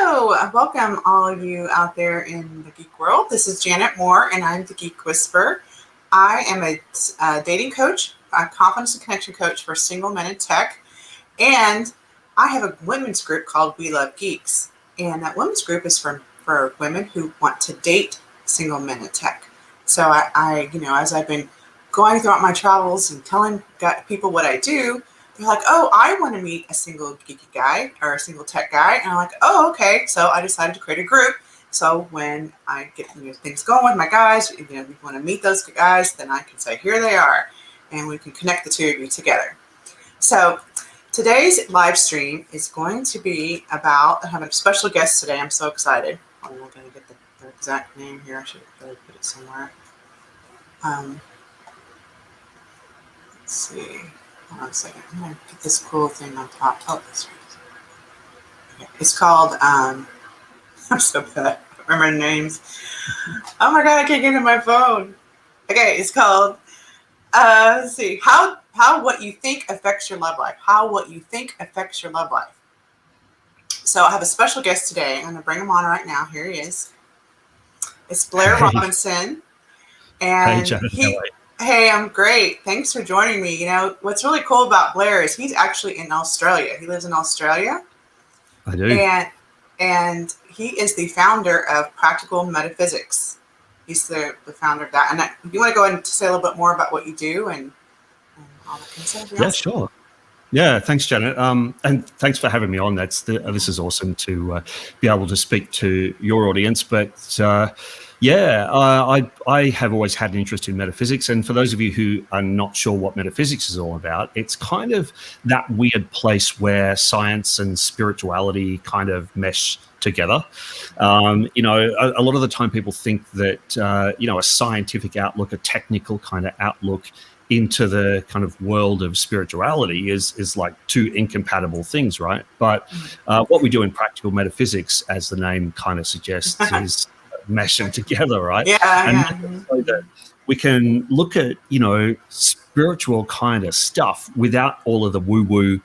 Hello, welcome all of you out there in the geek world. This is Janet Moore, and I'm the Geek Whisperer. I am a dating coach, a confidence and connection coach for single men in tech, and I have a women's group called We Love Geeks, and that women's group is for women who want to date single men in tech. So I as I've been going throughout my travels and telling people what I do, they're like, oh, I want to meet a single geeky guy or a single tech guy. And I'm like, oh, okay. So I decided to create a group. So when I get things going with my guys, we want to meet those guys, then I can say, here they are. And we can connect the two of you together. So today's live stream is going to be about, I have a special guest today. I'm so excited. I'm not going to get the exact name here. I should really put it somewhere. Let's see. Hold on a second. I'm going to put this cool thing on top. Oh, this one. Okay. It's called, I'm so bad. I remember names. Oh my God, I can't get into my phone. Okay, it's called, let's see. How what you think affects your love life. How what you think affects your love life. So I have a special guest today. I'm going to bring him on right now. Here he is. It's Blair Robinson. And hey, Janet, how are you? Hey, I'm great. Thanks for joining me. What's really cool about Blair is he's actually in Australia. He lives in Australia. I do. And he is the founder of Practical Metaphysics. He's the founder of that. And you want to go ahead and say a little bit more about what you do and all that kind of stuff? Yeah, sure. Yeah, thanks, Janet. And thanks for having me on. This is awesome to be able to speak to your audience. But I have always had an interest in metaphysics. And for those of you who are not sure what metaphysics is all about, it's kind of that weird place where science and spirituality kind of mesh together. A lot of the time people think that, a scientific outlook, a technical kind of outlook into the kind of world of spirituality is like two incompatible things, right? But what we do in Practical Metaphysics, as the name kind of suggests, is mesh them together, right? So that we can look at, spiritual kind of stuff without all of the woo-woo,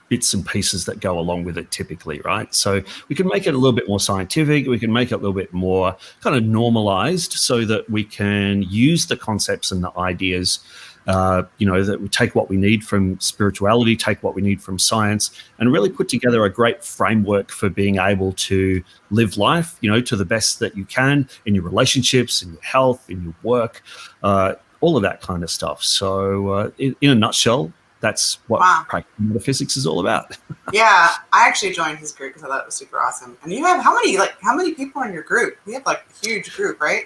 bits and pieces that go along with it typically, right? So we can make it a little bit more scientific. We can make it a little bit more kind of normalized so that we can use the concepts and the ideas, that we take what we need from spirituality, take what we need from science, and really put together a great framework for being able to live life, to the best that you can in your relationships, in your health, in your work, all of that kind of stuff. So in a nutshell, that's what Practical Metaphysics is all about. Yeah, I actually joined his group because I thought it was super awesome. And you have how many people in your group? You have a huge group, right?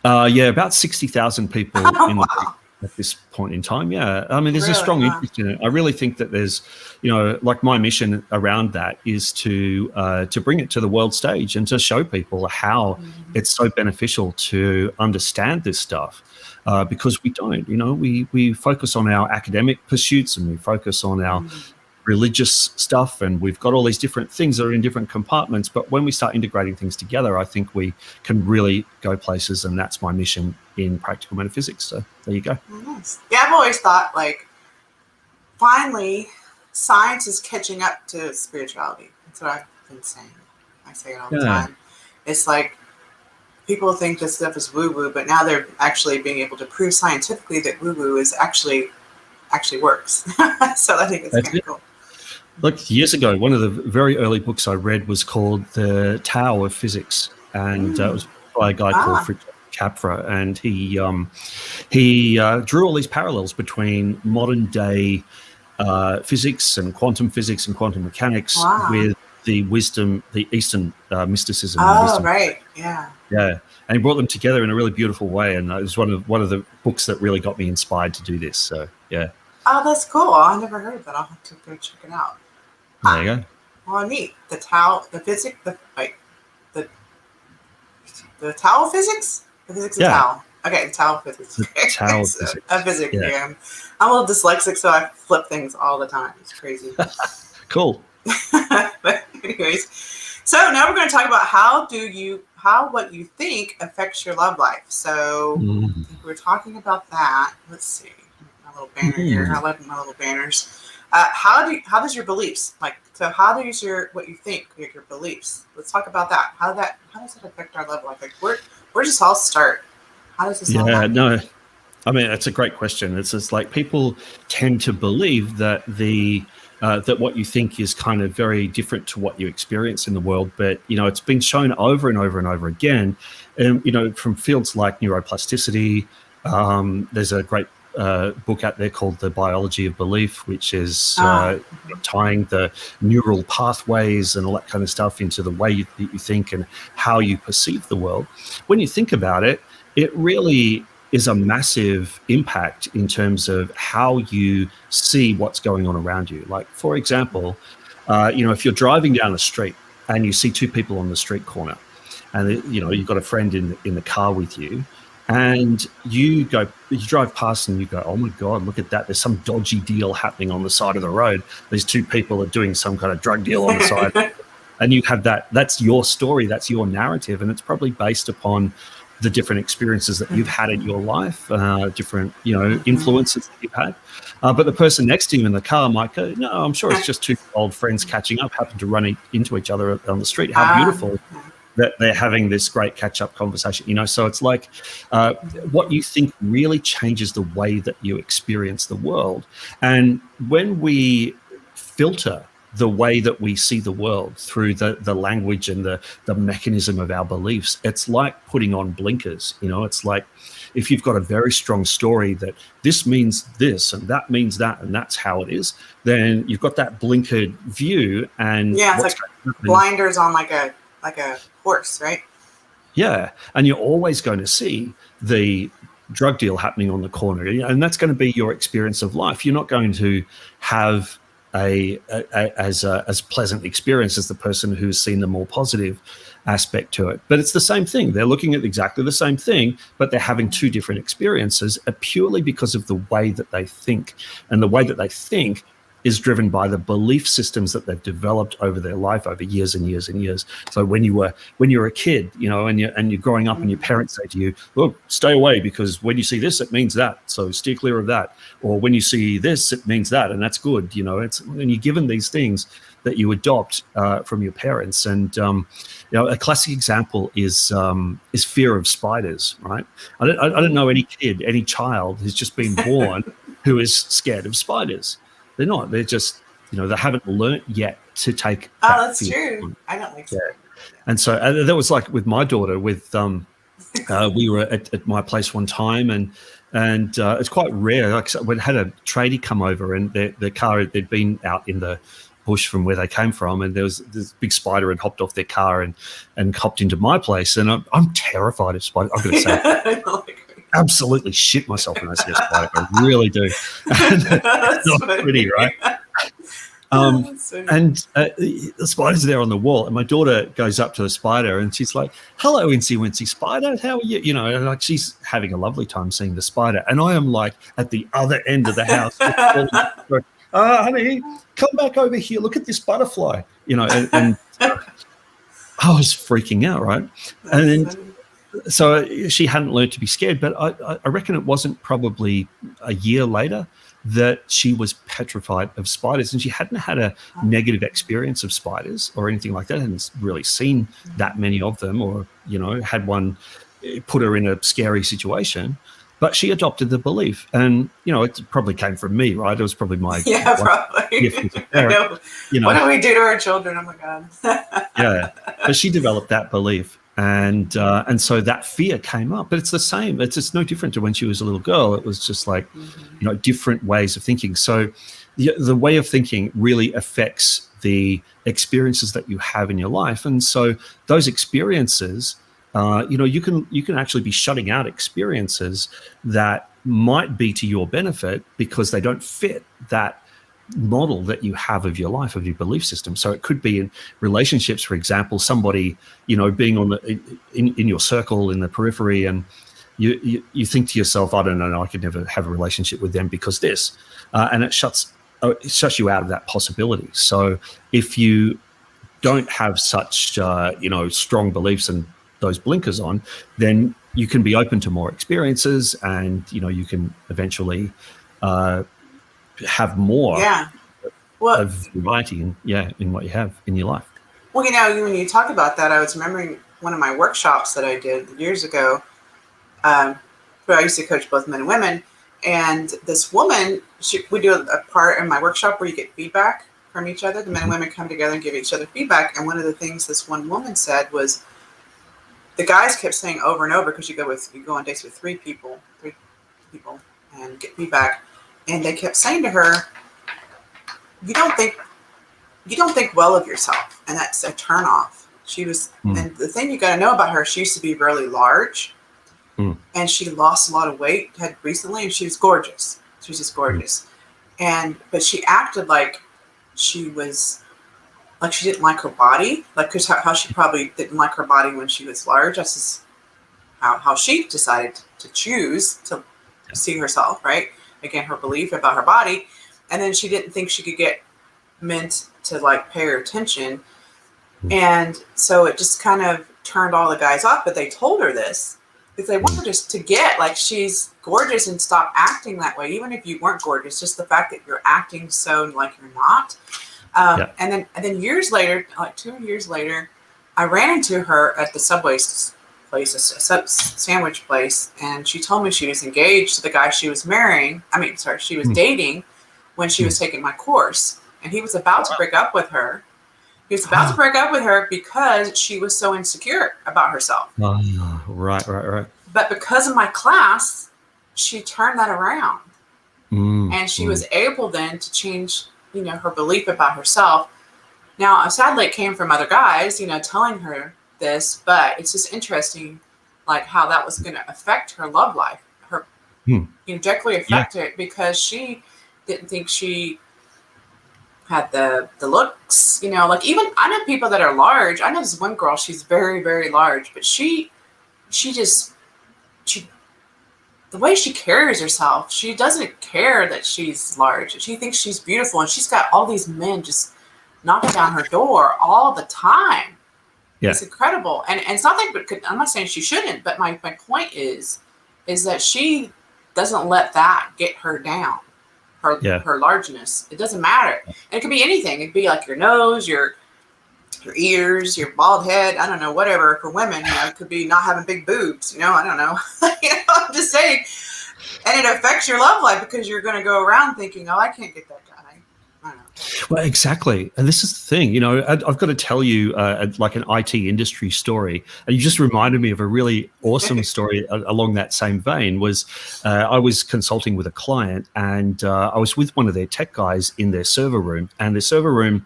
About 60,000 people in the group at this point in time. Yeah, I mean, there's a strong interest in it. I really think that there's, my mission around that is to bring it to the world stage and to show people how it's so beneficial to understand this stuff. Because we don't, we focus on our academic pursuits and we focus on our religious stuff, and we've got all these different things that are in different compartments. But when we start integrating things together, I think we can really go places, and that's my mission in Practical Metaphysics. So there you go. Nice. Yeah, I've always thought finally science is catching up to spirituality. That's what I've been saying. I say it all the time. It's like, people think this stuff is woo-woo, but now they're actually being able to prove scientifically that woo-woo is actually works. So I think it's kind of cool. Look, years ago, one of the very early books I read was called The Tao of Physics, and it was by a guy called Fritz Capra, and he drew all these parallels between modern day physics and quantum mechanics with the wisdom, the Eastern mysticism. Oh, right. Yeah. Yeah. And he brought them together in a really beautiful way. And it was one of the books that really got me inspired to do this. So, yeah. Oh, that's cool. I never heard of that. I'll have to go check it out. There you go. Well, neat. The Tao, the physics, the Tao of Physics? The physics of Tao. Okay, the Tao of Physics. The Tao of Physics. A physics, yeah. I'm a little dyslexic, so I flip things all the time. It's crazy. Cool. But anyways, so now we're going to talk about how what you think affects your love life. So we're talking about that. Let's see. My little banner here. I love my little banners. How does your beliefs, like, so how does what you think, your beliefs, let's talk about that. How does that affect our love life? Like, where does this all start? How does this all happen? No, I mean, that's a great question. It's just like people tend to believe that that what you think is kind of very different to what you experience in the world. But, it's been shown over and over and over again, from fields like neuroplasticity. There's a great book out there called The Biology of Belief, which is tying the neural pathways and all that kind of stuff into the way that you think and how you perceive the world. When you think about it, it really is a massive impact in terms of how you see what's going on around you. Like, for example, if you're driving down the street and you see two people on the street corner, and you've got a friend in the car with you, and you drive past and you go, oh my God, look at that. There's some dodgy deal happening on the side of the road. These two people are doing some kind of drug deal on the side. And you have that's your story, that's your narrative. And it's probably based upon the different experiences that you've had in your life, different, influences that you've had. But the person next to you in the car might go, no, I'm sure it's just two old friends catching up, happen to run into each other on the street. How beautiful that they're having this great catch-up conversation, so it's like what you think really changes the way that you experience the world. And when we filter the way that we see the world through the language and the mechanism of our beliefs, it's like putting on blinkers. It's like if you've got a very strong story that this means this and that means that and that's how it is, then you've got that blinkered view. And it's like blinders on like a horse, right? Yeah, and you're always going to see the drug deal happening on the corner, and that's going to be your experience of life. You're not going to have as pleasant experience as the person who's seen the more positive aspect to it. But it's the same thing. They're looking at exactly the same thing, but they're having two different experiences purely because of the way that they think. And the way that they think is driven by the belief systems that they've developed over their life, over years and years and years. So when you were a kid, and you're growing up, and your parents say to you, "Look, stay away because when you see this, it means that. So steer clear of that." Or when you see this, it means that, and that's good. It's when you're given these things that you adopt from your parents. And a classic example is fear of spiders. Right? I don't know any kid, any child who's just been born who is scared of spiders. They're not. They're just, they haven't learnt yet to take. Oh, that's true. I don't like spiders. Yeah. And so that was like with my daughter. With we were at my place one time, and it's quite rare. Like, so we had a tradie come over, and their car, they'd been out in the bush from where they came from, and there was this big spider had hopped off their car and hopped into my place, and I'm terrified of spiders. I've got to say. Absolutely shit myself when I see a spider. I really do. It's not funny. Pretty, right? And the spider's there on the wall, and my daughter goes up to the spider, and she's like, "Hello, Incy Wincy Spider, how are you?" And like she's having a lovely time seeing the spider, and I am like at the other end of the house, honey, come back over here. Look at this butterfly, and I was freaking out, right? And then. So she hadn't learned to be scared, but I reckon it wasn't probably a year later that she was petrified of spiders, and she hadn't had a negative experience of spiders or anything like that, hadn't really seen that many of them, or had one put her in a scary situation. But she adopted the belief, and it probably came from me, right? It was probably my probably. Gift as a parent, What do we do to our children? Oh my God. Yeah, but she developed that belief. And so that fear came up, but it's the same. It's no different to when she was a little girl. It was just like, different ways of thinking. So the way of thinking really affects the experiences that you have in your life. And so those experiences, you can actually be shutting out experiences that might be to your benefit because they don't fit that model that you have of your life, of your belief system. So it could be in relationships, for example, somebody, being on in your circle, in the periphery, and you think to yourself, I don't know, I could never have a relationship with them because this, and it shuts you out of that possibility. So if you don't have such, strong beliefs and those blinkers on, then you can be open to more experiences, and, you can eventually have more of variety in what you have in your life. Well, when you talk about that, I was remembering one of my workshops that I did years ago. Where I used to coach both men and women, and this woman, we do a part in my workshop where you get feedback from each other. The men and women come together and give each other feedback. And one of the things this one woman said was, the guys kept saying over and over, because you go on dates with three people, and get feedback, and they kept saying to her, you don't think well of yourself, and that's a turnoff. She was, and the thing you got to know about her, she used to be really large, and she lost a lot of weight recently, and she was gorgeous. She was just gorgeous, but she acted like she was, like she didn't like her body, like because how she probably didn't like her body when she was large. That's just how she decided to choose to see herself, right? Again, her belief about her body, and then she didn't think she could get meant to like pay her attention, and so it just kind of turned all the guys off. But they told her this because they want her just to get like she's gorgeous and stop acting that way, even if you weren't gorgeous. Just the fact that you're acting so like you're not. And then years later, like 2 years later, I ran into her at the Subway place, a sandwich place, and she told me she was engaged to the guy she was she was dating when she was taking my course, and he was about to break up with her. He was about to break up with her because she was so insecure about herself. Right. But because of my class, she turned that around, and she was able then to change, her belief about herself. Now, sadly, it came from other guys, telling her this, but it's just interesting, like how that was going to affect her love life. Her, directly affect it, because she didn't think she had the looks, like even I know people that are large. I know this one girl, she's very, very large, but she the way she carries herself, she doesn't care that she's large. She thinks she's beautiful, and she's got all these men just knocking down her door all the time. Yeah. It's incredible. And it's not like, I'm not saying she shouldn't, but my point is that she doesn't let that get her down, her largeness. It doesn't matter. And it could be anything. It could be like your nose, your ears, your bald head, I don't know, whatever. For women, it could be not having big boobs, I don't know. I'm just saying. And it affects your love life, because you're going to go around thinking, oh, I can't get that guy. I don't know. Well, exactly. And this is the thing, I've got to tell you like an IT industry story. And you just reminded me of a really awesome story along that same vein. Was I was consulting with a client, and I was with one of their tech guys in their server room, and their server room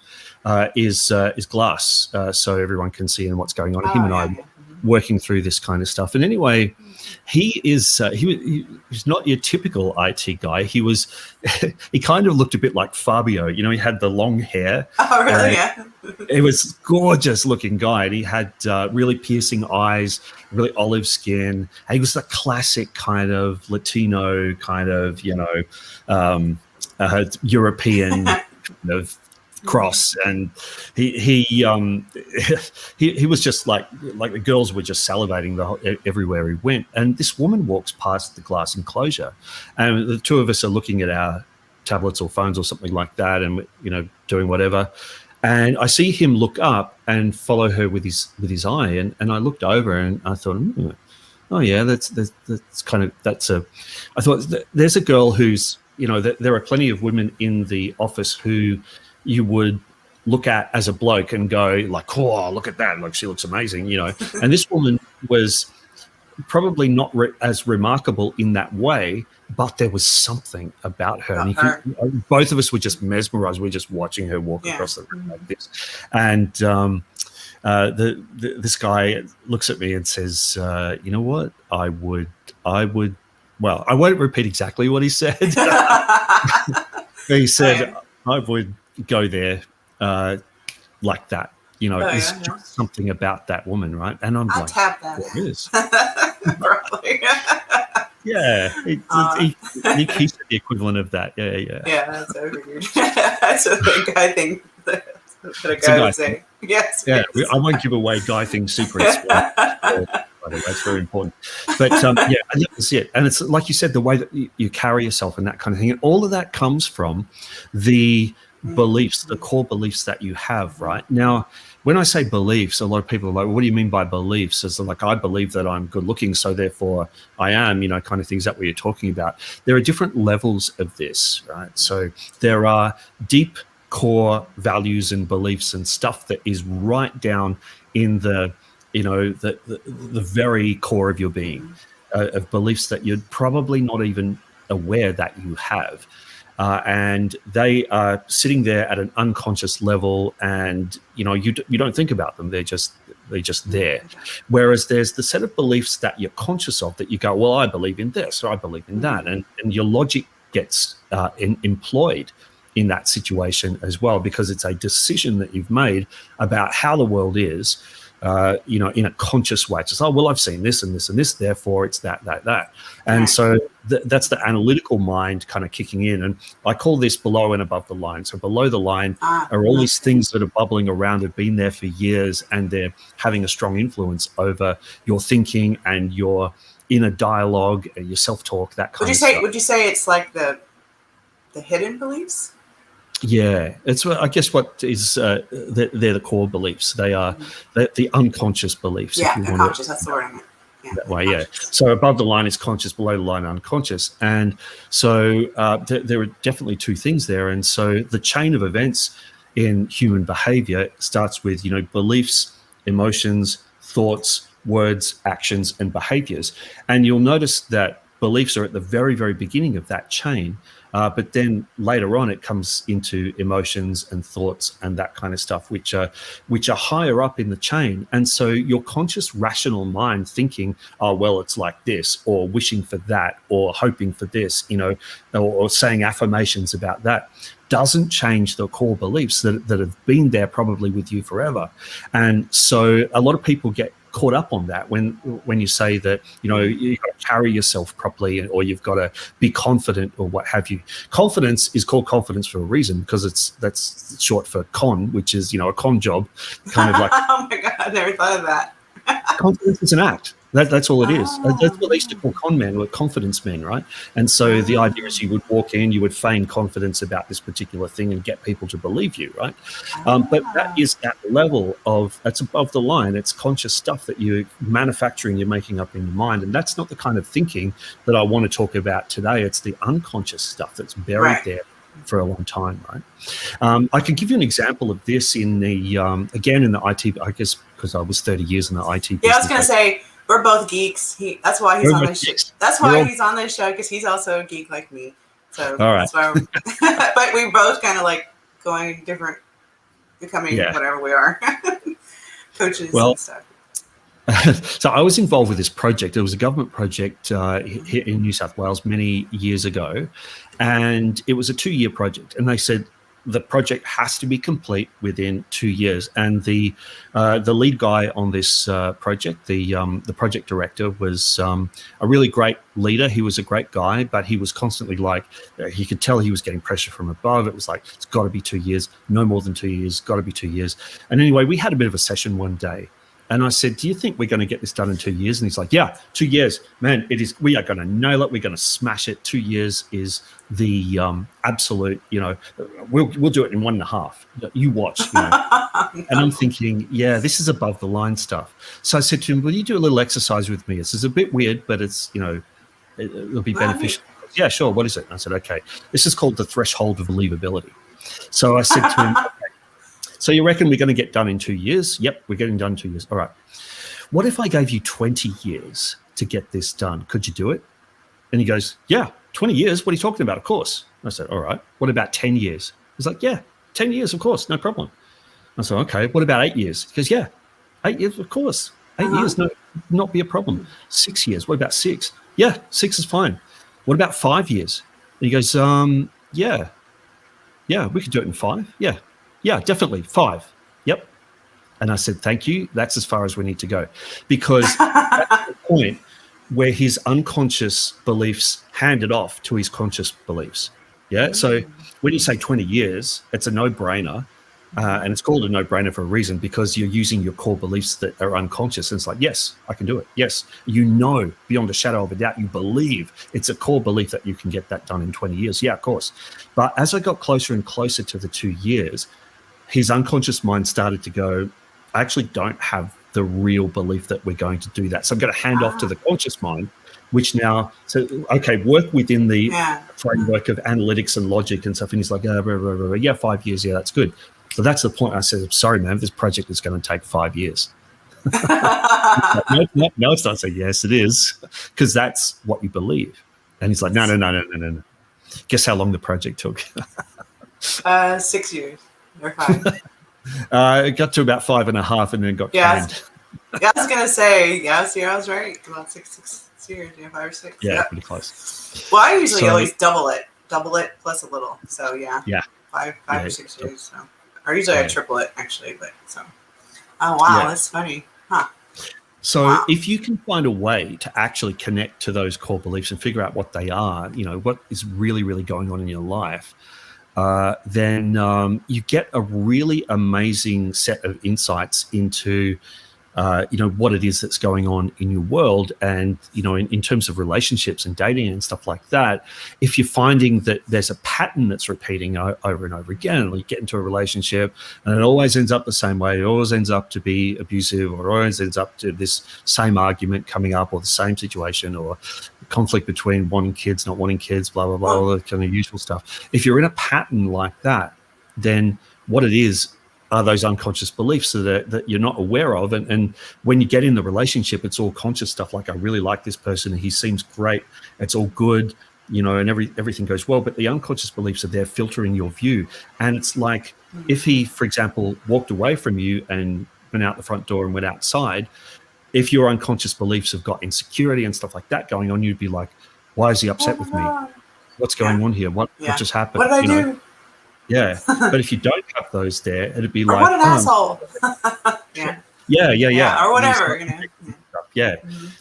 is glass, so everyone can see what's going on. Him and I working through this kind of stuff. And anyway, he was not your typical IT guy. He kind of looked a bit like Fabio. He had the long hair. Oh, really? Yeah. He was gorgeous looking guy, and he had really piercing eyes, really olive skin. And he was the classic kind of Latino kind of, European kind of cross, and he was just like the girls were just salivating everywhere he went. And this woman walks past the glass enclosure, and the two of us are looking at our tablets or phones or something like that, and doing whatever. And I see him look up and follow her with his eye, and I looked over and I thought, oh yeah, I thought there's a girl who's, there are plenty of women in the office who you would look at as a bloke and go like, oh, look at that, like she looks amazing, And this woman was probably not as remarkable in that way, but there was something about her. And both of us were just mesmerized. We were just watching her walk across the room like this. And this guy looks at me and says, you know what? I would, well, I won't repeat exactly what he said. He said, I would go there like that. There's just something about that woman, right? And I'll tap that. What is? Probably. Yeah, he said the equivalent of that. Yeah. Yeah, that's so weird. That's a guy thing. That's what a guy would say. Yes. Yeah, yes. I won't give away guy thing secrets. By the way, it's very important. But and that was it. And it's like you said, the way that you carry yourself and that kind of thing, and all of that comes from the beliefs, the core beliefs that you have, right? Now, when I say beliefs, a lot of people are like, what do you mean by beliefs? It's like, I believe that I'm good looking, so therefore I am, kind of things that we're talking about. There are different levels of this, right? So there are deep core values and beliefs and stuff that is right down in the very core of your being, of beliefs that you're probably not even aware that you have. And they are sitting there at an unconscious level, and you don't think about them. They're just there. Whereas there's the set of beliefs that you're conscious of, that you go, well, I believe in this, or I believe in that, and your logic gets employed in that situation as well, because it's a decision that you've made about how the world is. In a conscious way. It's just, oh, well, I've seen this and this and this, therefore it's that. And so that's the analytical mind kind of kicking in. And I call this below and above the line. So below the line are all these things that are bubbling around, have been there for years, and they're having a strong influence over your thinking and your inner dialogue and your self-talk, that kind of stuff. Would you say it's like the hidden beliefs? Yeah, it's, I guess, what is they're the core beliefs. They are the unconscious beliefs. Yeah, unconscious. That's the word I meant. Yeah, that way, yeah. So above the line is conscious, below the line unconscious, and so there are definitely two things there. And so the chain of events in human behavior starts with beliefs, emotions, thoughts, words, actions, and behaviors. And you'll notice that beliefs are at the very, very beginning of that chain. But then later on, it comes into emotions and thoughts and that kind of stuff, which are higher up in the chain. And so your conscious, rational mind thinking, oh, well, it's like this, or wishing for that, or hoping for this, or saying affirmations about that, doesn't change the core beliefs that have been there probably with you forever. And so a lot of people get caught up on that when you say that you've got to carry yourself properly, or you've got to be confident, or what have you. Confidence is called confidence for a reason, because that's short for con, which is a con job, kind of like. Oh my god, I never thought of that. Confidence is an act. That's all it is. That's what they used to call con men, or confidence men, right? And so the idea is you would walk in, you would feign confidence about this particular thing and get people to believe you, right? But that is at the level of, that's above the line. It's conscious stuff that you're manufacturing, you're making up in your mind. And that's not the kind of thinking that I want to talk about today. It's the unconscious stuff that's buried there for a long time, right? I can give you an example of this in the, again, in the IT, I guess, because I was 30 years in the IT business. Yeah, I was going to say, we're both geeks. That's why he's on this show. That's why he's on this show, because he's also a geek like me. So that's why. But we both kind of like going different, becoming whatever we are, coaches and stuff. So I was involved with this project. It was a government project here in New South Wales many years ago, and it was a 2-year project. And they said the project has to be complete within 2 years. And the lead guy on this project, the project director, was a really great leader. He was a great guy, but he was constantly like, he could tell he was getting pressure from above. It was like, it's got to be 2 years, no more than 2 years, got to be 2 years. And anyway, we had a bit of a session one day. And I said, do you think we're going to get this done in 2 years? And he's like, yeah, 2 years, man, it is. We are going to nail it. We're going to smash it. 2 years is the absolute, we'll do it in 1.5. You watch. And I'm thinking, yeah, this is above the line stuff. So I said to him, will you do a little exercise with me? This is a bit weird, but it's, it'll be beneficial. Yeah, sure. What is it? And I said, okay, this is called the Threshold of Believability. So I said to him, so you reckon we're going to get done in 2 years? Yep, we're getting done in 2 years. All right. What if I gave you 20 years to get this done? Could you do it? And he goes, yeah, 20 years? What are you talking about? Of course. I said, all right. What about 10 years? He's like, yeah, 10 years, of course, no problem. I said, okay. What about 8 years? He goes, yeah, 8 years, of course. 8 years, no, not be a problem. 6 years. What about 6? Yeah, 6 is fine. What about 5 years? And he goes, yeah, we could do it in 5. Yeah, definitely 5. Yep. And I said, thank you. That's as far as we need to go, because that's the point where his unconscious beliefs handed off to his conscious beliefs. Yeah. So when you say 20 years, it's a no-brainer. And it's called a no-brainer for a reason, because you're using your core beliefs that are unconscious. And it's like, yes, I can do it. Yes, beyond a shadow of a doubt, you believe. It's a core belief that you can get that done in 20 years. Yeah, of course. But as I got closer and closer to the 2 years, his unconscious mind started to go, I actually don't have the real belief that we're going to do that. So I'm going to hand off to the conscious mind, which now, work within the framework of analytics and logic and stuff. And he's like, yeah, 5 years. Yeah, that's good. So that's the point. I said, I'm sorry, man, this project is going to take 5 years. No, it's not. I said, yes, it is, because that's what you believe. And he's like, no. Guess how long the project took? 6 years or 5. It got to about 5.5 and then got canned. Yeah, I was going to say, yes, I was right. About six years, 5 or 6. Yeah, pretty close. Well, I usually always double it plus a little. So, yeah. 5 or 6 years. So. Or usually I triple it, actually. But so. Oh, wow, that's funny. Huh. So if you can find a way to actually connect to those core beliefs and figure out what they are, what is really, really going on in your life, then you get a really amazing set of insights into what it is that's going on in your world. And in terms of relationships and dating and stuff like that, if you're finding that there's a pattern that's repeating over and over again, like you get into a relationship and it always ends up the same way, it always ends up to be abusive, or always ends up to this same argument coming up, or the same situation, or conflict between wanting kids, not wanting kids, blah blah blah, all the kind of usual stuff. If you're in a pattern like that, then what it is are those unconscious beliefs that you're not aware of. And when you get in the relationship, it's all conscious stuff, like, I really like this person, he seems great, it's all good, and everything goes well. But the unconscious beliefs are there filtering your view. And it's like, if he, for example, walked away from you and went out the front door and went outside, if your unconscious beliefs have got insecurity and stuff like that going on, you'd be like, why is he upset with me? What's going on here? What just happened? What did I do? Yeah, but if you don't have those there, it'd be like, what an asshole. Yeah. Or whatever, Yeah,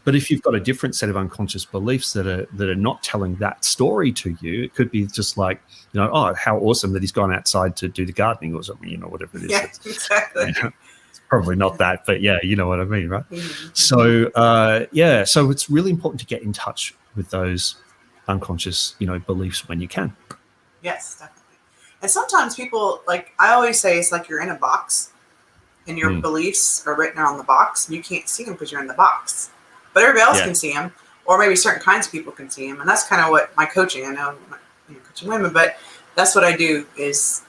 but if you've got a different set of unconscious beliefs that are not telling that story to you, it could be just like, oh, how awesome that he's gone outside to do the gardening or something, whatever it is. Yeah, exactly. It's probably not that, but yeah, you know what I mean, right? So so it's really important to get in touch with those unconscious, beliefs when you can. Yes, definitely. And sometimes people, like, I always say, it's like you're in a box and your beliefs are written on the box and you can't see them because you're in the box. But everybody else can see them, or maybe certain kinds of people can see them. And that's kind of what my coaching, I know I'm not coaching women, but that's what I do, is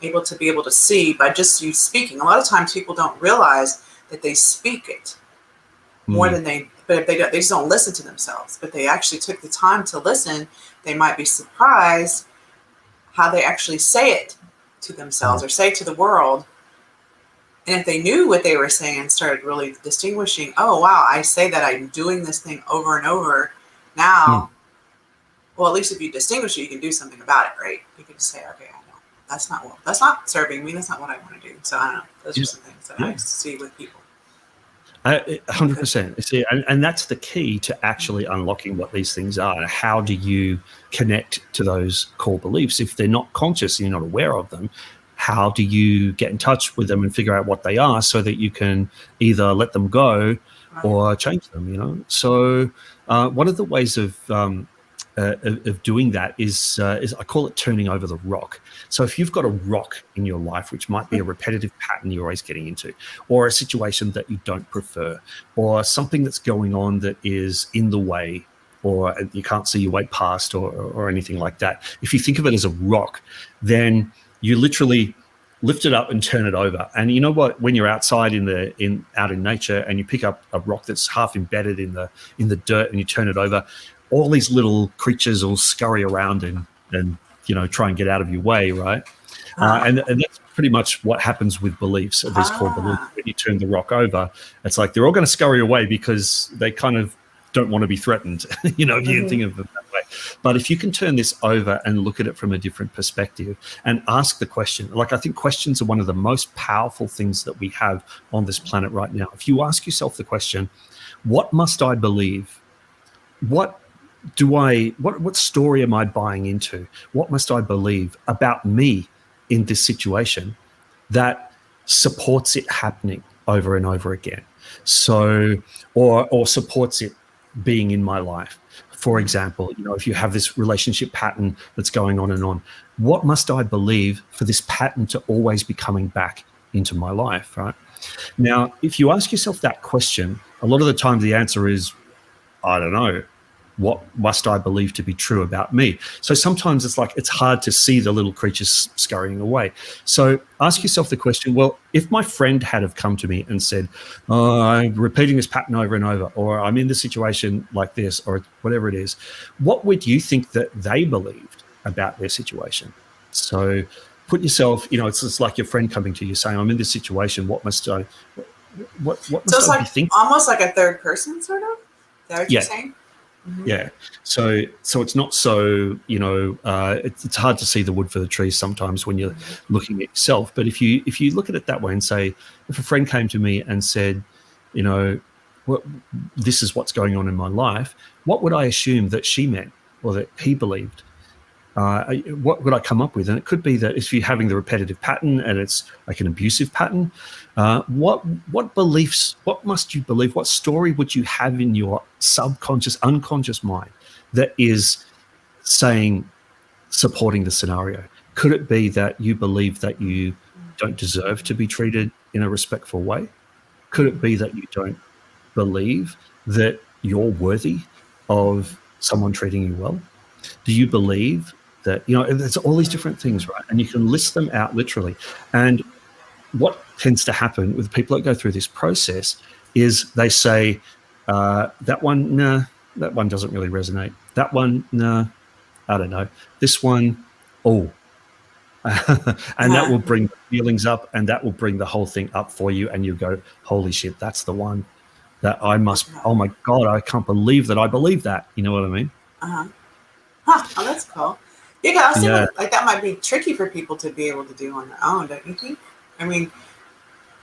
able to see by just you speaking. A lot of times people don't realize that they speak it more than but if they just don't listen to themselves. But they actually took the time to listen, they might be surprised how they actually say it to themselves or say it to the world. And if they knew what they were saying and started really distinguishing, oh, wow, I say that I'm doing this thing over and over now. Well, at least if you distinguish it, you can do something about it, right? You can just say, okay, I know that's not serving me. That's not what I want to do. So I don't know. Those are some things that I see with people. 100%. See, and that's the key to actually unlocking what these things are. How do you connect to those core beliefs? If they're not conscious and you're not aware of them, how do you get in touch with them and figure out what they are so that you can either let them go or change them? So one of the ways of doing that is I call it turning over the rock. So if you've got a rock in your life, which might be a repetitive pattern you're always getting into, or a situation that you don't prefer, or something that's going on that is in the way, or you can't see your way past, or anything like that. If you think of it as a rock, then you literally lift it up and turn it over. And you know what? When you're outside out in nature and you pick up a rock that's half embedded in the dirt and you turn it over, all these little creatures will scurry around and try and get out of your way, right? And that's pretty much what happens with beliefs, or these core beliefs. When you turn the rock over, it's like they're all going to scurry away because they kind of don't want to be threatened, if you think of it that way. But if you can turn this over and look at it from a different perspective and ask the question, like, I think questions are one of the most powerful things that we have on this planet right now. If you ask yourself the question, what must I believe? What story am I buying into? What must I believe about me in this situation? that supports it happening over and over again. So, or supports it being in my life. For example, if you have this relationship pattern that's going on and on, what must I believe for this pattern to always be coming back into my life, right? Now, if you ask yourself that question, a lot of the time the answer is, I don't know. What must I believe to be true about me? So sometimes it's hard to see the little creatures scurrying away. So ask yourself the question, well, if my friend had have come to me and said, oh, I'm repeating this pattern over and over, or I'm in this situation like this, or whatever it is, what would you think that they believed about their situation? So put yourself, it's just like your friend coming to you saying, I'm in this situation, what must I be thinking? Almost like a third person, sort of? Is that what you're saying? Mm-hmm. Yeah. So it's not so, it's hard to see the wood for the trees sometimes when you're looking at yourself. But if you look at it that way and say, if a friend came to me and said, this is what's going on in my life, what would I assume that she meant or that he believed? What would I come up with? And it could be that if you're having the repetitive pattern and it's like an abusive pattern, what beliefs, what must you believe? What story would you have in your subconscious, unconscious mind that is supporting the scenario? Could it be that you believe that you don't deserve to be treated in a respectful way? Could it be that you don't believe that you're worthy of someone treating you well? Do you believe that, there's all these different things, right? And you can list them out literally. And what tends to happen with people that go through this process is they say, that one, nah, that one doesn't really resonate. That one, nah, I don't know. This one, oh. And that will bring feelings up, and that will bring the whole thing up for you. And you go, holy shit, that's the one that I must, oh my God, I can't believe that I believe that. You know what I mean? Uh-huh. Huh. Oh, that's cool. Yeah, I was thinking like that might be tricky for people to be able to do on their own, don't you think? I mean,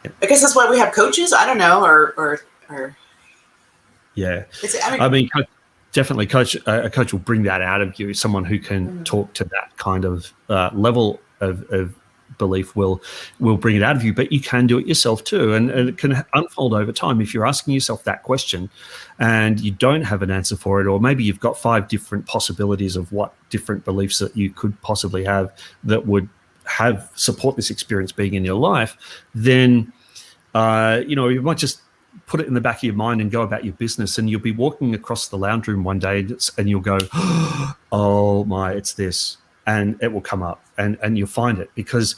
I guess that's why we have coaches. I don't know, or. Yeah, I mean, definitely, a coach will bring that out of you. Someone who can talk to that kind of level of belief will bring it out of you. But you can do it yourself too, and it can unfold over time. If you're asking yourself that question and you don't have an answer for it, or maybe you've got 5 different possibilities of what different beliefs that you could possibly have that would support this experience being in your life, then you might just put it in the back of your mind and go about your business, and you'll be walking across the lounge room one day and you'll go, oh my, it's this. And it will come up and you'll find it, because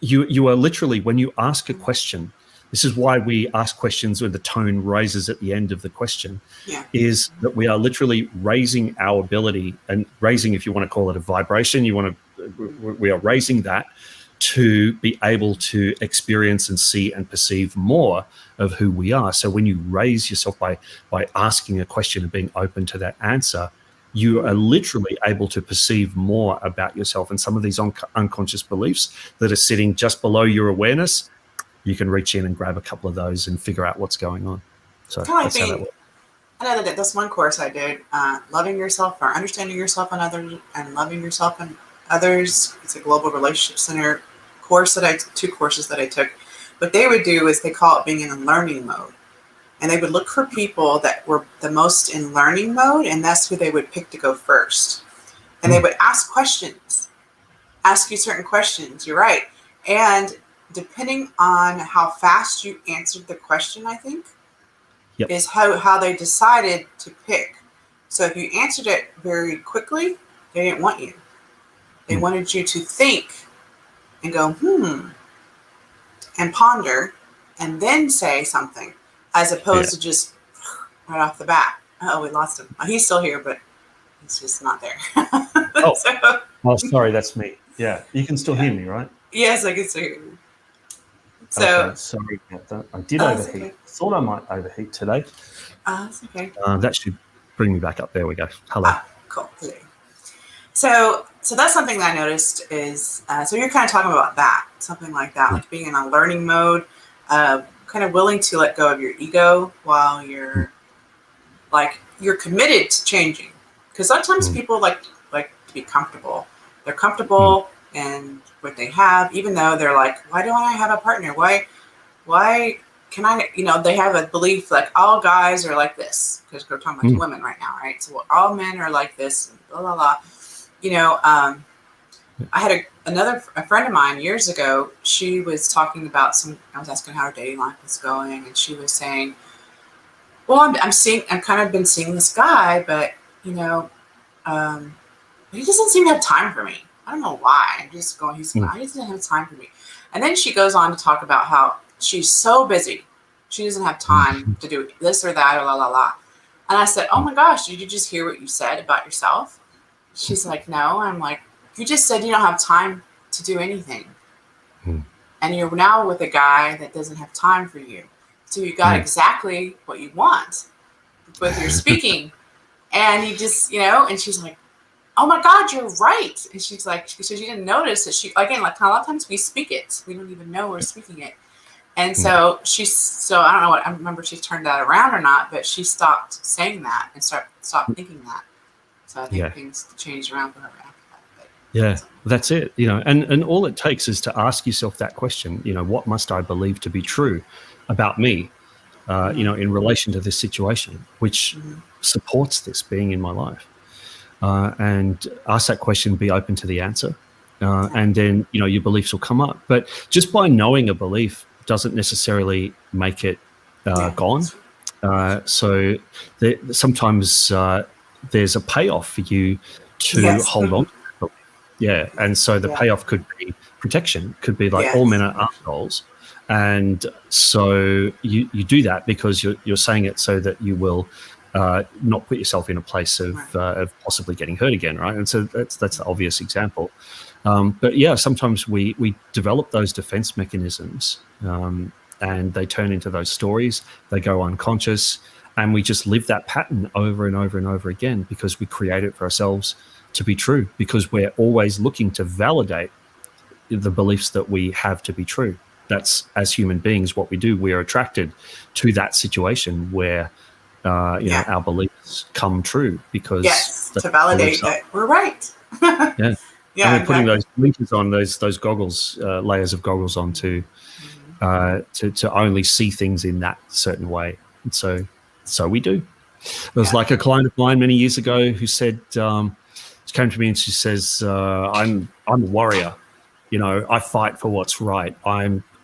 you are literally, when you ask a question, this is why we ask questions where the tone rises at the end of the question, is that we are literally raising our ability, and raising, if you want to call it a vibration, we are raising that to be able to experience and see and perceive more of who we are. So when you raise yourself by asking a question and being open to that answer, you are literally able to perceive more about yourself. And some of these unconscious beliefs that are sitting just below your awareness, you can reach in and grab a couple of those and figure out what's going on. So that's how that works. I know that this one course I did, loving yourself, or understanding yourself and others, and loving yourself and others. It's a global relationship center course that 2 courses that I took. What they would do is they call it being in a learning mode. And they would look for people that were the most in learning mode, and that's who they would pick to go first. And they would ask you certain questions, you're right. And depending on how fast you answered the question, I think, is how they decided to pick. So if you answered it very quickly, they didn't want you. They wanted you to think and go, and ponder, and then say something, as opposed to just right off the bat. Oh, we lost him. He's still here, but he's just not there. Sorry, that's me. Yeah, you can still hear me, right? Yes, I can still hear you. So, okay, sorry about that. I did overheat. Okay. Thought I might overheat today. That's okay. That should bring me back up. There we go. Hello. Cool. Hello. So that's something that I noticed is, so you're kind of talking about that, something like that, like being in a learning mode, kind of willing to let go of your ego while you're committed to changing. Because sometimes people like to be comfortable. They're comfortable and what they have, even though they're like, why don't I have a partner? Why can I, they have a belief like all guys are like this, because we're talking about women right now, right? So all men are like this, and blah, blah, blah. I had a friend of mine years ago. She was talking about I was asking how her dating life was going, and she was saying, well, I've kind of been seeing this guy, but he doesn't seem to have time for me. I don't know why. I'm just going, he doesn't have time for me. And then she goes on to talk about how she's so busy. She doesn't have time to do this or that or la, la, la. And I said, oh my gosh, did you just hear what you said about yourself? She's like, no. I'm like, you just said you don't have time to do anything. And you're now with a guy that doesn't have time for you. So you got exactly what you want with your speaking. And he just, and she's like, oh my God, you're right. And she's like, she said, you didn't notice that again, like a lot of times we speak it. We don't even know we're speaking it. And so I don't know I remember if she turned that around or not, but she stopped saying that and stopped thinking that. So I think things changed around for her after that. But, yeah, that's it. And all it takes is to ask yourself that question, what must I believe to be true about me, in relation to this situation, which supports this being in my life? And ask that question, be open to the answer. And then, your beliefs will come up. But just by knowing a belief doesn't necessarily make it gone. So sometimes there's a payoff for you to hold on to that belief. Yeah. And so the payoff could be protection, could be like all men are assholes. And so you do that because you're saying it so that you will not put yourself in a place of possibly getting hurt again, right? And so that's the obvious example. But yeah, sometimes we develop those defense mechanisms, and they turn into those stories. They go unconscious, and we just live that pattern over and over and over again because we create it for ourselves to be true, because we're always looking to validate the beliefs that we have to be true. That's, as human beings, what we do. We are attracted to that situation where our beliefs come true because to validate that we're right. And we're putting those blinkers on, those goggles, layers of goggles on to only see things in that certain way. And so we do. There was like a client of mine many years ago who said, she came to me and she says, I'm a warrior. I fight for what's right.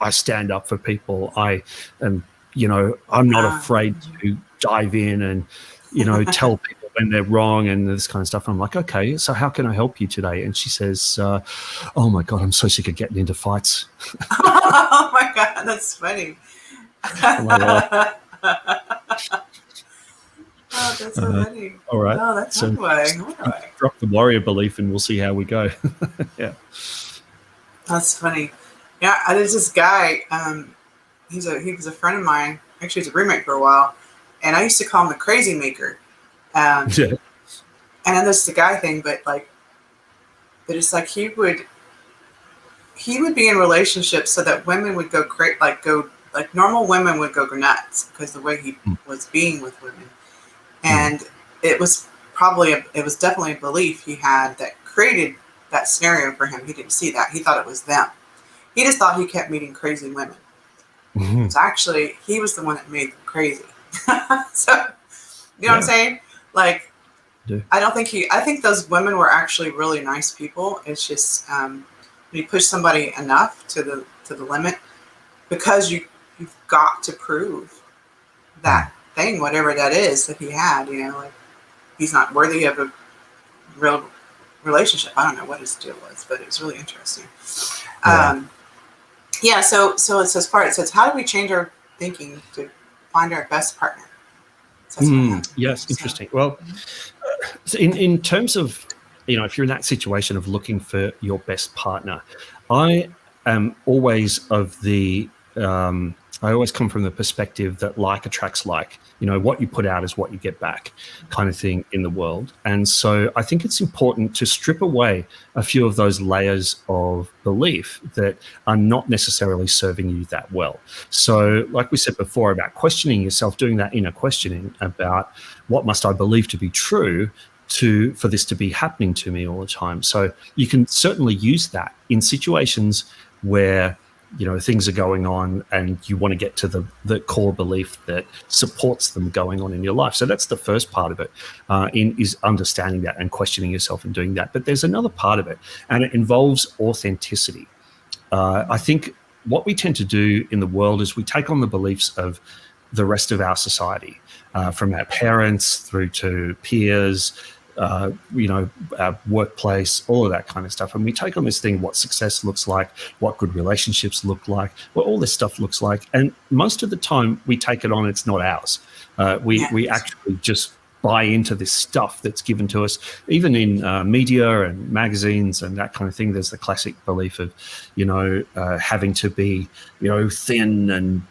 I stand up for people. I am, I'm not afraid to dive in and, tell people when they're wrong and this kind of stuff. I'm like, okay, so how can I help you today? And she says, oh my God, I'm so sick of getting into fights. Oh my God, that's funny. I'm like, oh, that's so funny. All right. Oh, that's so drop the warrior belief and we'll see how we go. Yeah. That's funny. Yeah, there's this guy. He was a friend of mine. Actually, he was a roommate for a while, and I used to call him the crazy maker. And then there's the guy thing, but it's like he would be in relationships so that women would go crazy, like normal women would go nuts because the way he was being with women, and it was definitely a belief he had that created that scenario for him. He didn't see that. He thought it was them. He just thought he kept meeting crazy women. So actually, he was the one that made them crazy. So, you know what I'm saying? Like, I think those women were actually really nice people. It's just when you push somebody enough to the limit, because you've got to prove that thing, whatever that is that he had. Like he's not worthy of a real relationship. I don't know what his deal was, but it was really interesting. So it says, how do we change our thinking to find our best partner? Yes, interesting. Well, in terms of, if you're in that situation of looking for your best partner, I am always I always come from the perspective that like attracts like. What you put out is what you get back, kind of thing in the world. And so I think it's important to strip away a few of those layers of belief that are not necessarily serving you that well. So like we said before about questioning yourself, doing that inner questioning about what must I believe to be true, for this to be happening to me all the time. So you can certainly use that in situations where things are going on and you want to get to the core belief that supports them going on in your life. So that's the first part of it, is understanding that and questioning yourself and doing that. But there's another part of it, and it involves authenticity. I think what we tend to do in the world is we take on the beliefs of the rest of our society, from our parents through to peers, our workplace, all of that kind of stuff. And we take on this thing, what success looks like, what good relationships look like, what all this stuff looks like. And most of the time we take it on, it's not ours. We actually just buy into this stuff that's given to us, even in media and magazines and that kind of thing. There's the classic belief of, having to be, thin and,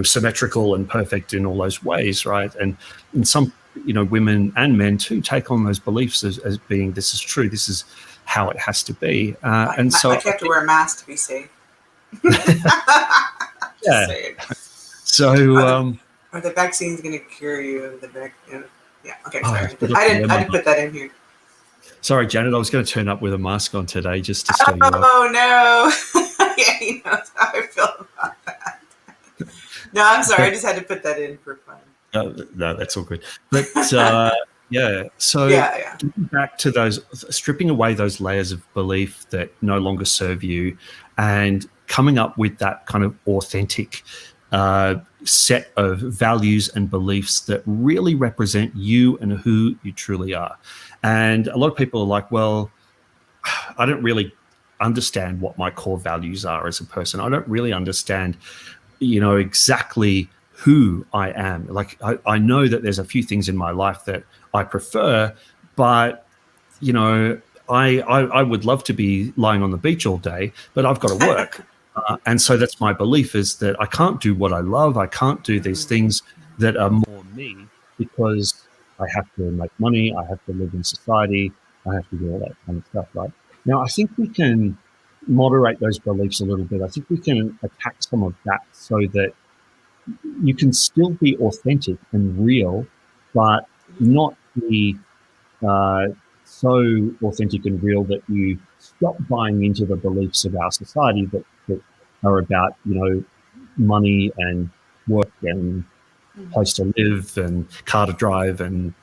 symmetrical and perfect in all those ways, right? And some, women and men too take on those beliefs as being, this is true, this is how it has to be. And so like you have to wear a mask to be safe. Yeah. So, or the vaccine's going to cure you of the vaccine. Yeah. Okay. Sorry. I didn't put that in here. Sorry, Janet. I was going to turn up with a mask on today just to show you. Oh no! Yeah, he knows how I feel about that. No, I'm sorry. I just had to put that in for fun. No, that's all good. But yeah. So getting back to those, stripping away those layers of belief that no longer serve you, and coming up with that kind of authentic set of values and beliefs that really represent you and who you truly are. And a lot of people are like, well, I don't really understand what my core values are as a person. I don't really understand, exactly who I am. Like, I know that there's a few things in my life that I prefer, but, I would love to be lying on the beach all day, but I've got to work. And so that's my belief, is that I can't do what I love. I can't do these things that are more me, because I have to make money. I have to live in society. I have to do all that kind of stuff, right? Now, I think we can moderate those beliefs a little bit. I think we can attack some of that so that you can still be authentic and real, but not be so authentic and real that you stop buying into the beliefs of our society that are about, money and work and place to live and car to drive and,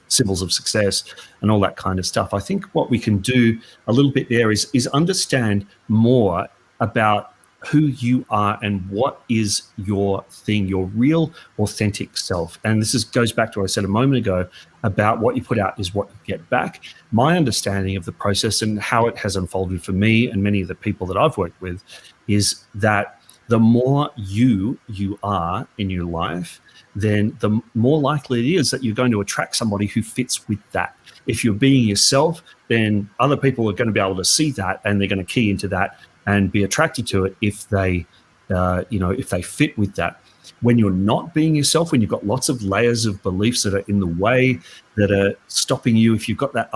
symbols of success and all that kind of stuff. I think what we can do a little bit there is understand more about who you are and what is your thing, your real authentic self. And this goes back to what I said a moment ago about what you put out is what you get back. My understanding of the process and how it has unfolded for me and many of the people that I've worked with is that the more you are in your life, then the more likely it is that you're going to attract somebody who fits with that. If you're being yourself, then other people are going to be able to see that, and they're going to key into that and be attracted to it if they, if they fit with that. When you're not being yourself, when you've got lots of layers of beliefs that are in the way, that are stopping you, if you've got that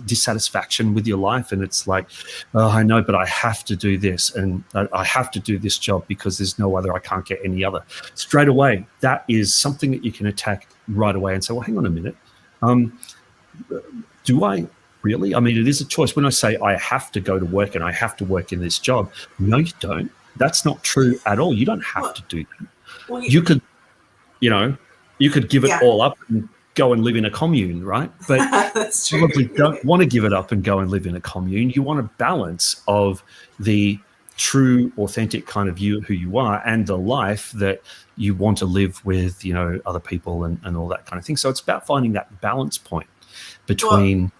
dissatisfaction with your life, and it's like, oh, I know, but I have to do this, and I have to do this job because there's no other, I can't get any other. Straight away, that is something that you can attack right away and say, well, hang on a minute. Do I really? I mean, it is a choice. When I say I have to go to work and I have to work in this job, no, you don't. That's not true at all. You don't have to do that. Well, you could, you could give it all up and go and live in a commune, right? But you probably don't want to give it up and go and live in a commune. You want a balance of the true, authentic kind of you, who you are, and the life that you want to live with, other people and all that kind of thing. So it's about finding that balance point between,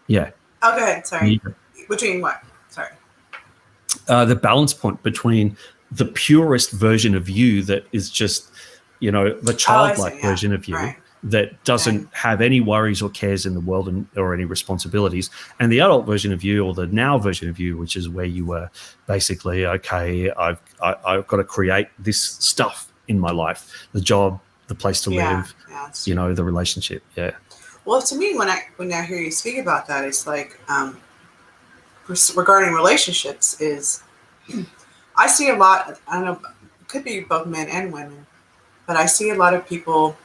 Oh, go ahead. Sorry. Between what? Sorry. The balance point between the purest version of you that is just, the childlike version of you that doesn't have any worries or cares in the world or any responsibilities, and the adult version of you, or the now version of you, which is where you were basically, okay, I've got to create this stuff in my life, the job, the place to live, the relationship. Yeah. Well, to me, when I hear you speak about that, it's like, regarding relationships, is I see a lot, I don't know, it could be both men and women, but I see a lot of people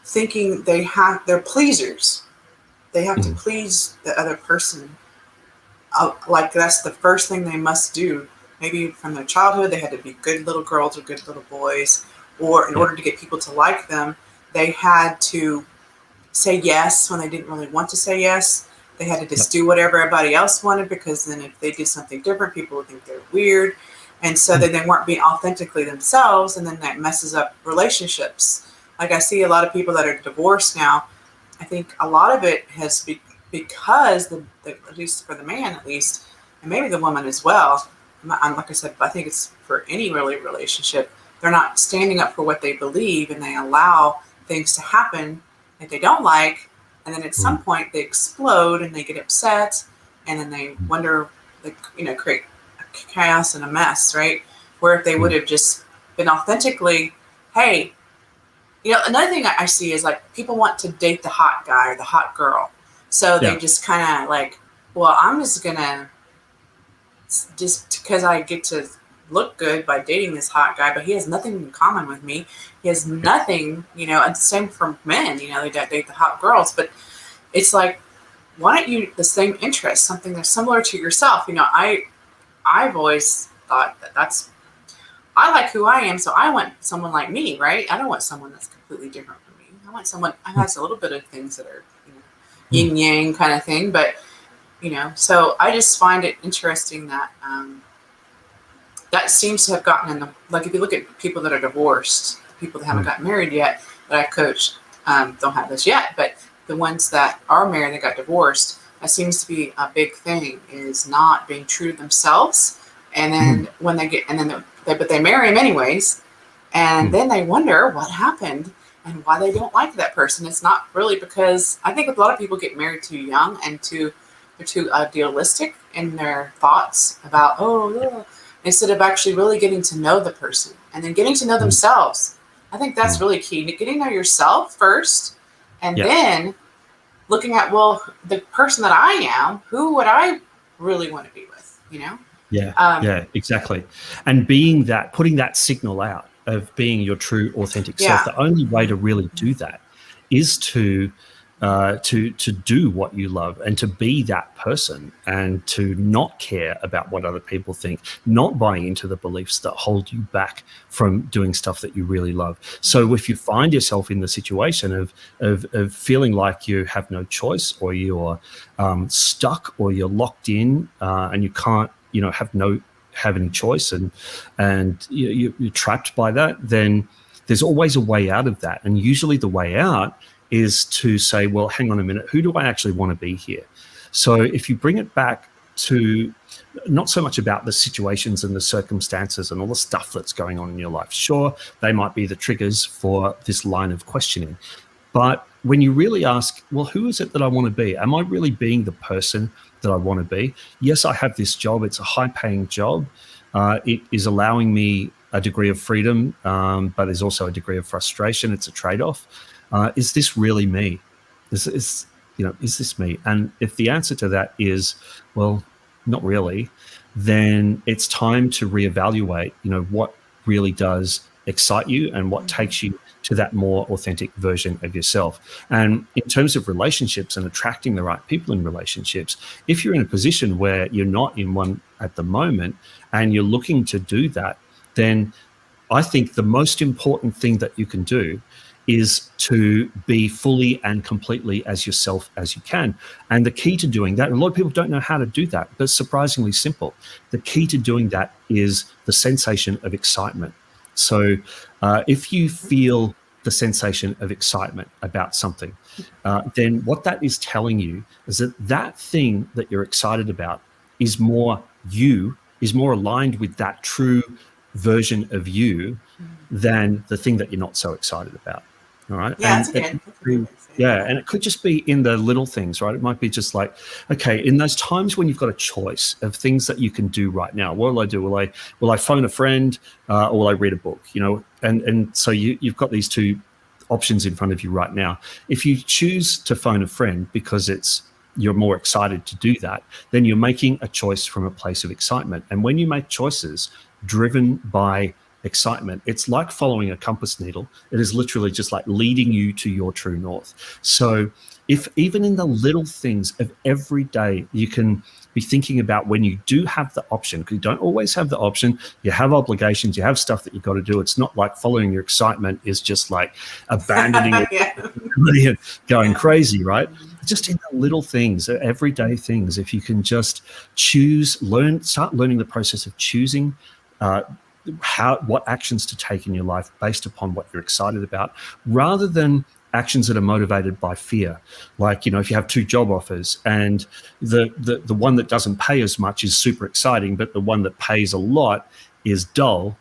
thinking they're pleasers. they have to please the other person. Like that's the first thing they must do. Maybe from their childhood, they had to be good little girls or good little boys, or in order to get people to like them, they had to say yes when they didn't really want to say yes. They had to just do whatever everybody else wanted, because then if they did something different, people would think they're weird. And so then they weren't being authentically themselves, and then that messes up relationships. Like I see a lot of people that are divorced now. I think a lot of it has because at least for the man, at least, and maybe the woman as well. Like I said, I think it's for any really relationship. They're not standing up for what they believe, and they allow things to happen that they don't like, and then at some point they explode and they get upset, and then they wonder, like, create chaos and a mess, right? Where if they would have just been authentically, hey, another thing I see is like people want to date the hot guy or the hot girl, so they just kind of like, well, I'm just gonna, just because I get to look good by dating this hot guy, but he has nothing in common with me. He has nothing, and same for men, they date the hot girls, but it's like, why don't you the same interest, something that's similar to yourself? I've always thought I like who I am, so I want someone like me, right? I don't want someone that's completely different from me. I want someone who has a little bit of things that are, yin yang kind of thing, but so I just find it interesting that that seems to have gotten in the, like, if you look at people that are divorced, people that haven't gotten married yet, that I coach, don't have this yet, but the ones that are married that got divorced, that seems to be a big thing, is not being true to themselves. And then when they get, and then but they marry him anyways, and then they wonder what happened and why they don't like that person. It's not really because, I think a lot of people get married too young and they're too idealistic in their thoughts about, instead of actually really getting to know the person and then getting to know themselves. I think that's really key. Getting to know yourself first, and then looking at, well, the person that I am, who would I really want to be with, Yeah, exactly. And being that, putting that signal out of being your true, authentic self, the only way to really do that is to do what you love and to be that person, and to not care about what other people think, not buying into the beliefs that hold you back from doing stuff that you really love. So if you find yourself in the situation of feeling like you have no choice, or you're stuck, or you're locked in, and you can't, have any choice, and you're trapped by that, then there's always a way out of that. And usually the way out is to say, well, hang on a minute, who do I actually want to be here? So if you bring it back to not so much about the situations and the circumstances and all the stuff that's going on in your life, sure, they might be the triggers for this line of questioning. But when you really ask, well, who is it that I want to be? Am I really being the person that I want to be? Yes, I have this job. It's a high-paying job. It is allowing me a degree of freedom, but there's also a degree of frustration. It's a trade-off. Is this really me? Is this me? And if the answer to that is, well, not really, then it's time to reevaluate, what really does excite you and what takes you to that more authentic version of yourself. And in terms of relationships and attracting the right people in relationships, if you're in a position where you're not in one at the moment and you're looking to do that, then I think the most important thing that you can do is to be fully and completely as yourself as you can. And the key to doing that, and a lot of people don't know how to do that, but it's surprisingly simple. The key to doing that is the sensation of excitement. So if you feel the sensation of excitement about something, then what that is telling you is that that thing that you're excited about is more you, is more aligned with that true version of you than the thing that you're not so excited about. All right. Yeah, and that's good. and it could just be in the little things, right? It might be just like, okay, in those times when you've got a choice of things that you can do right now, what will I do? Will I phone a friend, or will I read a book? And so you've got these two options in front of you right now. If you choose to phone a friend because you're more excited to do that, then you're making a choice from a place of excitement. And when you make choices driven by excitement. It's like following a compass needle. It is literally just like leading you to your true north. So if even in the little things of every day, you can be thinking about when you do have the option, because you don't always have the option, you have obligations, you have stuff that you've got to do. It's not like following your excitement is just like abandoning it and going crazy, right? Just in the little things, everyday things, if you can just start learning the process of choosing what actions to take in your life based upon what you're excited about, rather than actions that are motivated by fear. Like, if you have 2 job offers and the one that doesn't pay as much is super exciting, but the one that pays a lot is dull,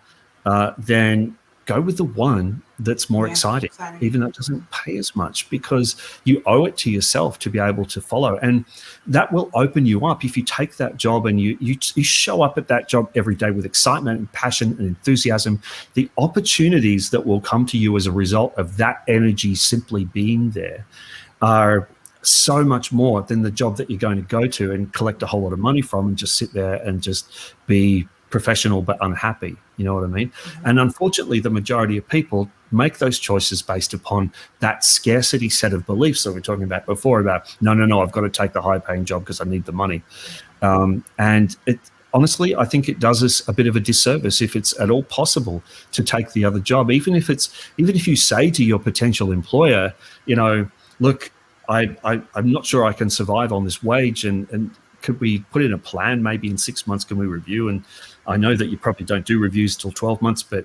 then go with the one that's more exciting, even though it doesn't pay as much, because you owe it to yourself to be able to follow. And that will open you up. If you take that job and you show up at that job every day with excitement and passion and enthusiasm, the opportunities that will come to you as a result of that energy simply being there are so much more than the job that you're going to go to and collect a whole lot of money from and just sit there and just be professional but unhappy. You know what I mean? Mm-hmm. And unfortunately, the majority of people make those choices based upon that scarcity set of beliefs that we were talking about before, about no, I've got to take the high paying job because I need the money. And it honestly, I think it does us a bit of a disservice if it's at all possible to take the other job, even if you say to your potential employer, look, I'm not sure I can survive on this wage, and could we put in a plan? Maybe in 6 months, can we review? And I know that you probably don't do reviews till 12 months, but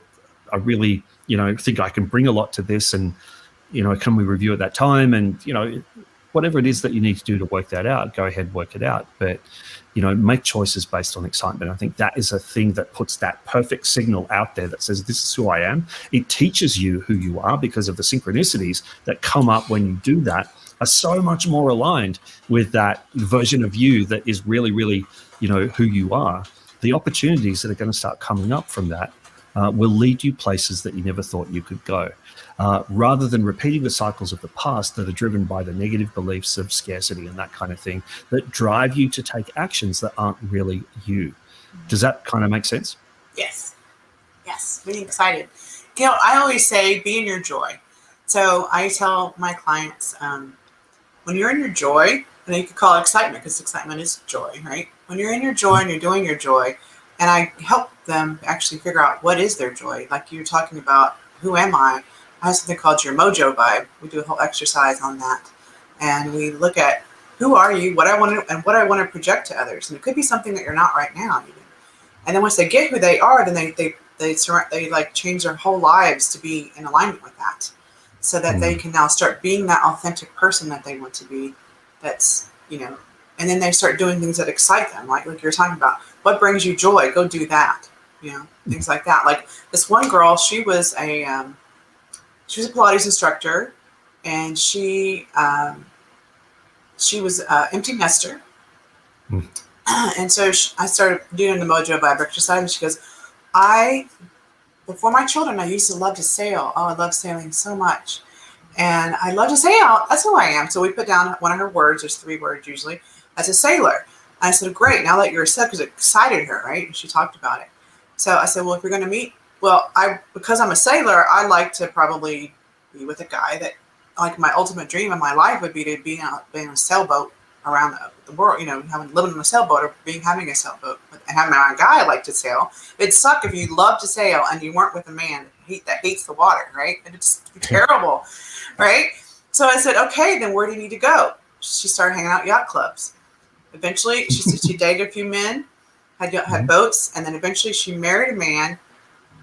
I really, think I can bring a lot to this, and, can we review at that time? And, whatever it is that you need to do to work that out, go ahead, work it out. But, make choices based on excitement. I think that is a thing that puts that perfect signal out there that says, this is who I am. It teaches you who you are, because of the synchronicities that come up when you do that are so much more aligned with that version of you that is really, really, who you are. The opportunities that are going to start coming up from that will lead you places that you never thought you could go, rather than repeating the cycles of the past that are driven by the negative beliefs of scarcity and that kind of thing that drive you to take actions that aren't really you. Does that kind of make sense? Yes, really excited. Gail, I always say, be in your joy. So I tell my clients, when you're in your joy, and you could call it excitement, because excitement is joy, right? When you're in your joy and you're doing your joy, and I help them actually figure out what is their joy. Like you're talking about, who am I? I have something called your mojo vibe. We do a whole exercise on that. And we look at, who are you, what I want to project to others. And it could be something that you're not right now even. And then once they get who they are, then they like change their whole lives to be in alignment with that, so that they can now start being that authentic person that they want to be. That's, and then they start doing things that excite them. Like you're talking about, what brings you joy? Go do that. Things like that. Like this one girl, she was a Pilates instructor, and she was an empty nester. And so I started doing the Mojo Vibe exercise, and she goes, before my children, I used to love to sail. Oh, I love sailing so much. And I love to sail. That's who I am. So we put down one of her words. There's 3 words usually. As a sailor. And I said, great. Now that you're a sailor, because it excited her, right? And she talked about it. So I said, well, if we're going to meet, because I'm a sailor, I like to probably be with a guy that, like, my ultimate dream in my life would be to be in a sailboat around the world, living in a sailboat, or having a sailboat and having my own guy I like to sail. It'd suck if you love to sail and you weren't with a man that hates the water, right? It'd just be terrible, right? So I said, okay, then where do you need to go? She started hanging out at yacht clubs. Eventually, she dated a few men, had boats, and then eventually she married a man.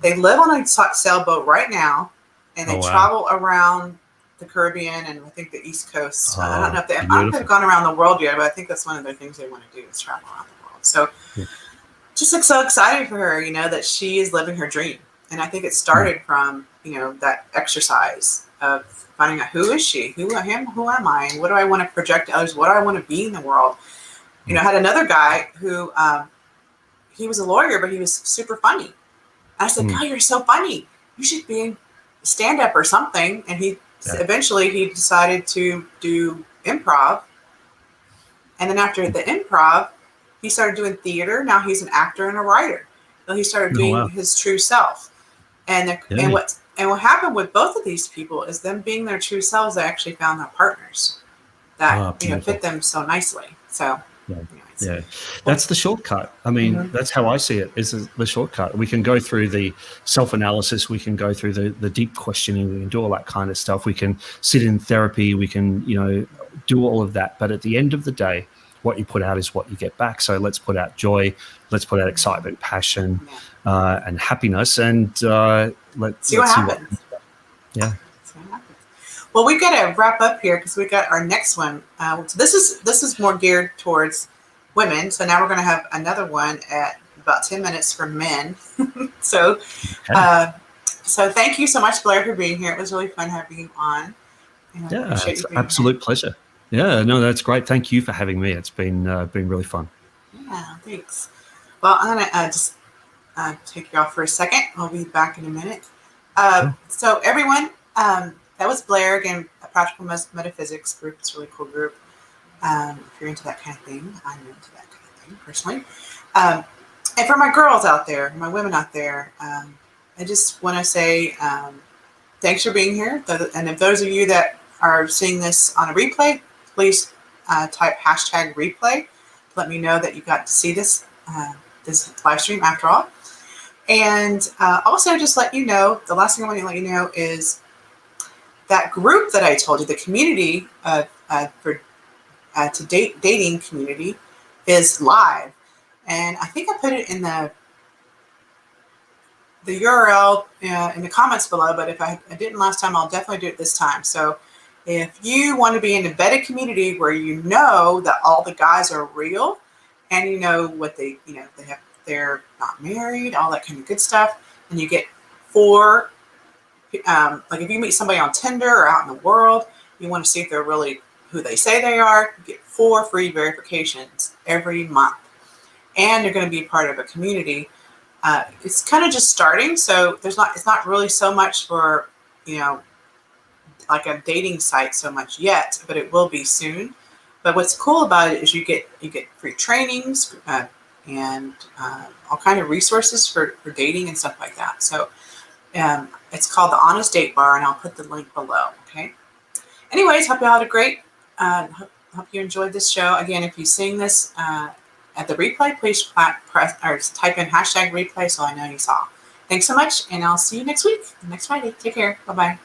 They live on a sailboat right now, and they travel around the Caribbean and I think the East Coast. I don't know if they've gone around the world yet, but I think that's one of the things they want to do is travel around the world. So just like so excited for her, that she is living her dream. And I think it started from, that exercise of finding out, who is she? Who am I? And what do I want to project to others? What do I want to be in the world? I had another guy who, he was a lawyer, but he was super funny. And I said, God, you're so funny. You should be in stand-up or something. And eventually he decided to do improv. And then after the improv, he started doing theater. Now he's an actor and a writer. So he started being his true self. And what happened with both of these people is them being their true selves. They actually found their partners that fit them so nicely. So, yeah, that's the shortcut. I mean, that's how I see it. Is the shortcut. We can go through the self-analysis. We can go through the deep questioning. We can do all that kind of stuff. We can sit in therapy. We can do all of that. But at the end of the day, what you put out is what you get back. So let's put out joy. Let's put out excitement, passion, and happiness, and let's see what happens. Yeah. Well, we've got to wrap up here because we got our next one. So this is more geared towards women. So now we're going to have another one at about 10 minutes for men. So thank you so much, Blair, for being here. It was really fun having you on. It's an absolute pleasure. Yeah, no, that's great. Thank you for having me. It's been really fun. Yeah, thanks. Well, I'm going to just take you off for a second. I'll be back in a minute. So everyone, that was Blair, again, a Practical Metaphysics group. It's a really cool group. If you're into that kind of thing, I'm into that kind of thing, personally. And for my girls out there, my women out there, I just want to say thanks for being here. And if those of you that are seeing this on a replay, please type #replay to let me know that you got to see this live stream after all. And also just let you know, the last thing I want to let you know is that group that I told you, the community dating community, is live. And I think I put it in the URL in the comments below, but if I didn't last time, I'll definitely do it this time. So if you want to be in a vetted community where you know that all the guys are real and you know what they're not married, all that kind of good stuff, and you get 4, like if you meet somebody on Tinder or out in the world, you want to see if they're really who they say they are, you get 4 free verifications every month. And you're going to be part of a community. It's kind of just starting, so it's not really so much for, like a dating site so much yet, but it will be soon. But what's cool about it is you get free trainings and all kind of resources for dating and stuff like that. So it's called the Honest Date Bar, and I'll put the link below. Okay. Anyways, hope you all had a great. Hope you enjoyed this show. Again, if you're seeing this at the replay, please press or type in #replay so I know you saw. Thanks so much, and I'll see you next week, next Friday. Take care. Bye-bye.